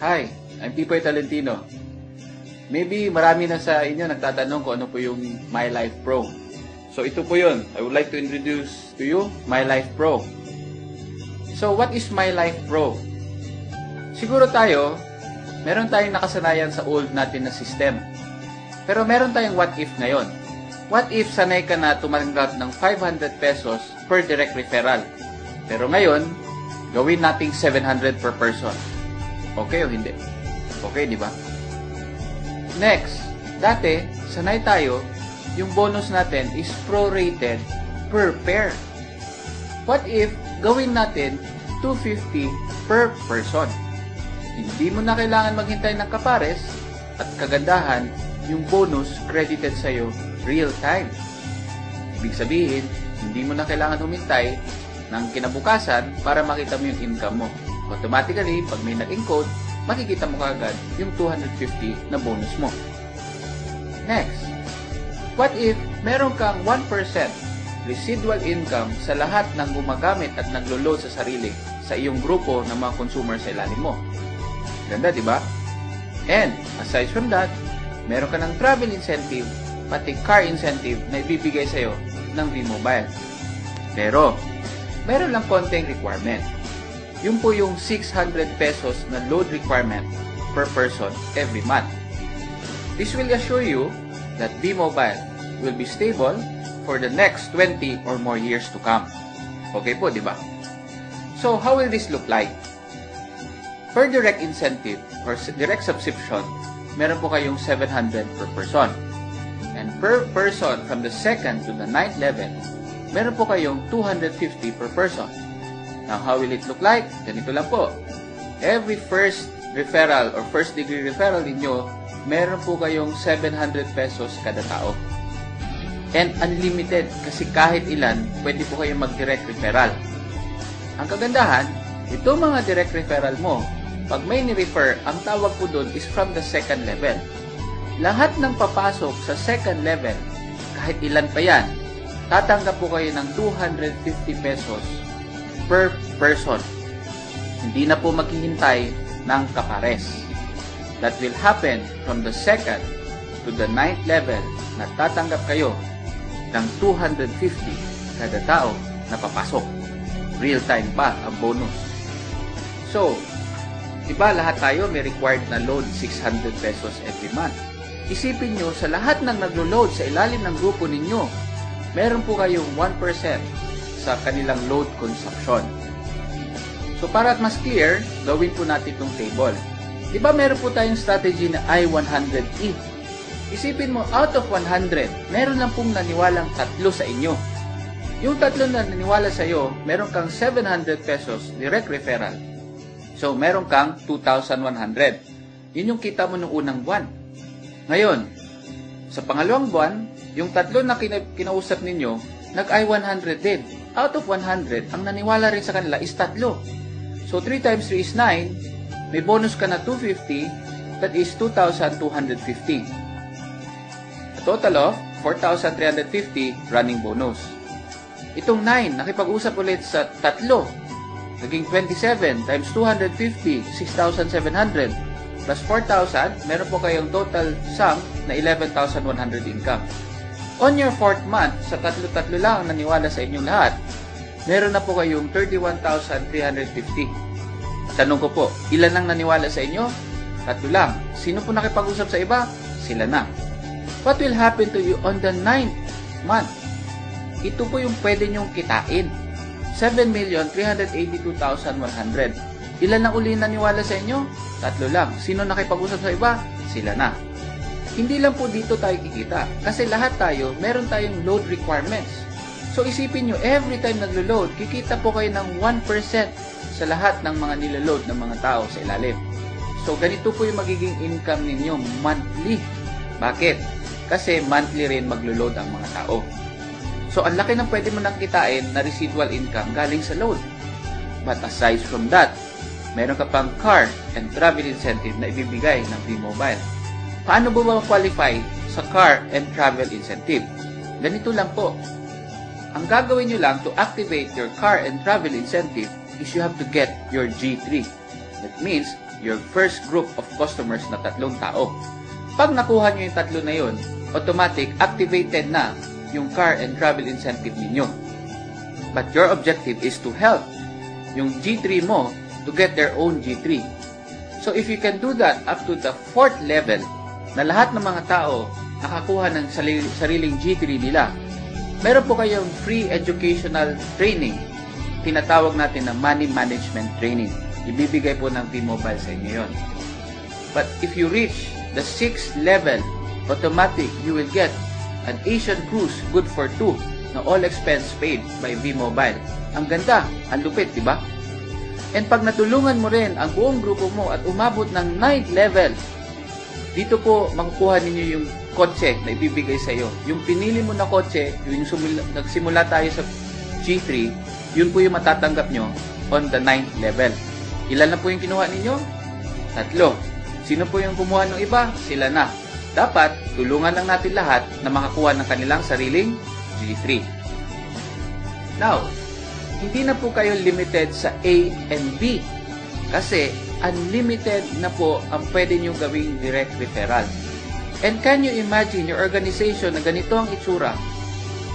Hi, I'm Pipoy Talentino. Maybe marami na sa inyo nagtatanong kung ano po yung My Life Pro. So ito po yun. I would like to introduce to you My Life Pro. So what is My Life Pro? Siguro tayo, meron tayong nakasanayan sa old natin na system. Pero meron tayong what if ngayon. What if sanay ka na tumanggap ng 500 pesos per direct referral? Pero ngayon, gawin nating 700 per person. Okay o hindi? Okay, di ba? Next, dati, sanay tayo, yung bonus natin is prorated per pair. What if gawin natin 250 per person? Hindi mo na kailangan maghintay ng kapares at kagandahan, yung bonus credited sa'yo real time. Ibig sabihin, hindi mo na kailangan humintay ng kinabukasan para makita mo yung income mo. Automatically, pag may nag-encode, makikita mo kaagad yung 250 na bonus mo. Next, what if meron kang 1% residual income sa lahat ng gumagamit at naglo-load sa sarili sa iyong grupo ng mga consumer sa ilalim mo? Ganda, di ba? And, aside from that, meron ka ng travel incentive, pati car incentive na ibibigay sa'yo ng V-Mobile. Pero, meron lang konting requirement. Yung po yung 600 pesos na load requirement per person every month. This will assure you that V-Mobile will be stable for the next 20 or more years to come. Okay po, di ba? So, how will this look like? Per direct incentive or direct subscription, meron po kayong 700 per person. And per person from the 2nd to the 9th level, meron po kayong 250 per person. Now, how will it look like? Ganito lang po. Every first referral or first degree referral ninyo, meron po kayong 700 pesos kada tao. And unlimited, kasi kahit ilan, pwede po kayong mag-direct referral. Ang kagandahan, itong mga direct referral mo, pag may ni-refer, ang tawag po doon is from the 2nd level. Lahat ng papasok sa 2nd level, kahit ilan pa yan, tatanggap po kayo ng 250 pesos per person. Hindi na po maghihintay ng kapares. That will happen from the 2nd to the 9th level na tatanggap kayo ng 250 kada tao na papasok. Real time pa ang bonus. So, diba lahat tayo may required na load 600 pesos every month. Isipin nyo, sa lahat ng naglo-load sa ilalim ng grupo ninyo, meron po kayong 1% sa kanilang load consumption. So, para mas clear, gawin po natin itong table. Diba meron po tayong strategy na I-100E? Isipin mo, out of 100, meron lang pong naniwalang 3 sa inyo. Yung 3 na naniwala sa iyo, meron kang 700 pesos direct referral. So, meron kang 2,100. Yun yung kita mo nung unang buwan. Ngayon, sa pangalawang buwan, yung 3 na kinausap ninyo, nag-I-100 din. Out of 100, ang naniwala rin sa kanila is 3. So, 3 times 3 is 9. May bonus ka na 250. That is 2,250. A total of 4,350 running bonus. Itong 9, nakipag-usap ulit sa 3. Naging 27 times 250, 6,700. Plus 4,000, meron po kayong total sum na 11,100 income. On your 4th month, sa 3 lang ang naniwala sa inyong lahat, meron na po kayong 31,350. Tanong ko po, ilan lang naniwala sa inyo? 3 lang. Sino po nakipag-usap sa iba? Sila na. What will happen to you on the 9th month? Ito po yung pwede nyong kitain. 7,382,100. Ilan na uli naniwala sa inyo? 3 lang. Sino nakipag-usap sa iba? Sila na. Hindi lang po dito tayo kikita. Kasi lahat tayo, meron tayong load requirements. So isipin nyo, every time naglo-load, kikita po kayo ng 1% sa lahat ng mga niloload ng mga tao sa ilalim. So ganito po yung magiging income ninyo monthly. Bakit? Kasi monthly rin maglo-load ang mga tao. So ang laki ng pwede mo nang kitain na residual income galing sa load. But aside from that, meron ka pang car and travel incentive na ibibigay ng V-Mobile. Paano ba ma-qualify sa car and travel incentive? Ganito lang po. Ang gagawin nyo lang to activate your car and travel incentive is you have to get your G3. That means, your first group of customers na 3 tao. Pag nakuha nyo yung 3 na yun, automatic activated na yung car and travel incentive ninyo. But your objective is to help yung G3 mo to get their own G3. So if you can do that up to the 4th level, na lahat ng mga tao nakakuha ng sariling G3 nila, meron po kayong free educational training. Tinatawag natin na money management training. Ibibigay po ng T-Mobile sa inyo yun. But if you reach the 6th level, automatic, you will get an Asian cruise good for 2 na all expense paid by V-Mobile. Ang ganda, ang lupit, di ba? And pag natulungan mo rin ang buong grupo mo at umabot ng 9th level, dito po makukuha ninyo yung kotse na ibibigay sa iyo. Yung pinili mo na kotse, yung nagsimula tayo sa G3, yun po yung matatanggap nyo on the 9th level. Ilan na po yung kinuha ninyo? 3. Sino po yung kumuha ng iba? Sila na. Dapat, tulungan lang natin lahat na makakuha ng kanilang sariling G3. Now, hindi na po kayo limited sa A and B kasi unlimited na po ang pwede nyo gawing direct referral. And can you imagine your organization na ganito ang itsura?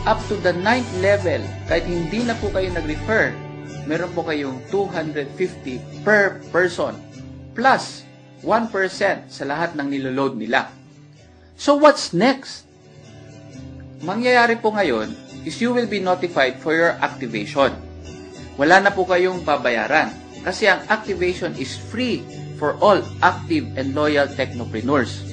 Up to the 9th level, kahit hindi na po kayo nag-refer, meron po kayong 250 per person plus 1% sa lahat ng niloload nila. So what's next? Mangyayari po ngayon is you will be notified for your activation. Wala na po kayong babayaran kasi ang activation is free for all active and loyal technopreneurs.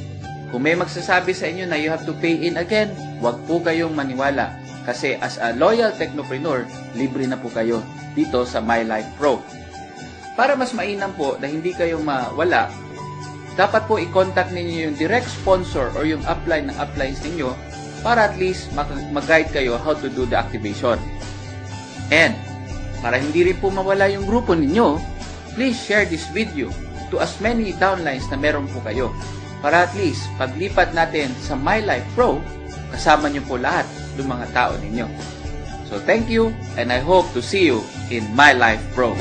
Kung may magsasabi sa inyo na you have to pay in again, wag po kayong maniwala kasi as a loyal technopreneur, libre na po kayo dito sa MyLife Pro. Para mas mainam po na hindi kayo mawala, dapat po i-contact ninyo yung direct sponsor or yung upline ng uplines ninyo para at least mag-guide kayo how to do the activation. And para hindi rin po mawala yung grupo ninyo, please share this video to as many downlines na meron po kayo. Para at least, paglipat natin sa MyLife Pro, kasama nyo po lahat ng mga tao ninyo. So thank you and I hope to see you in MyLife Pro.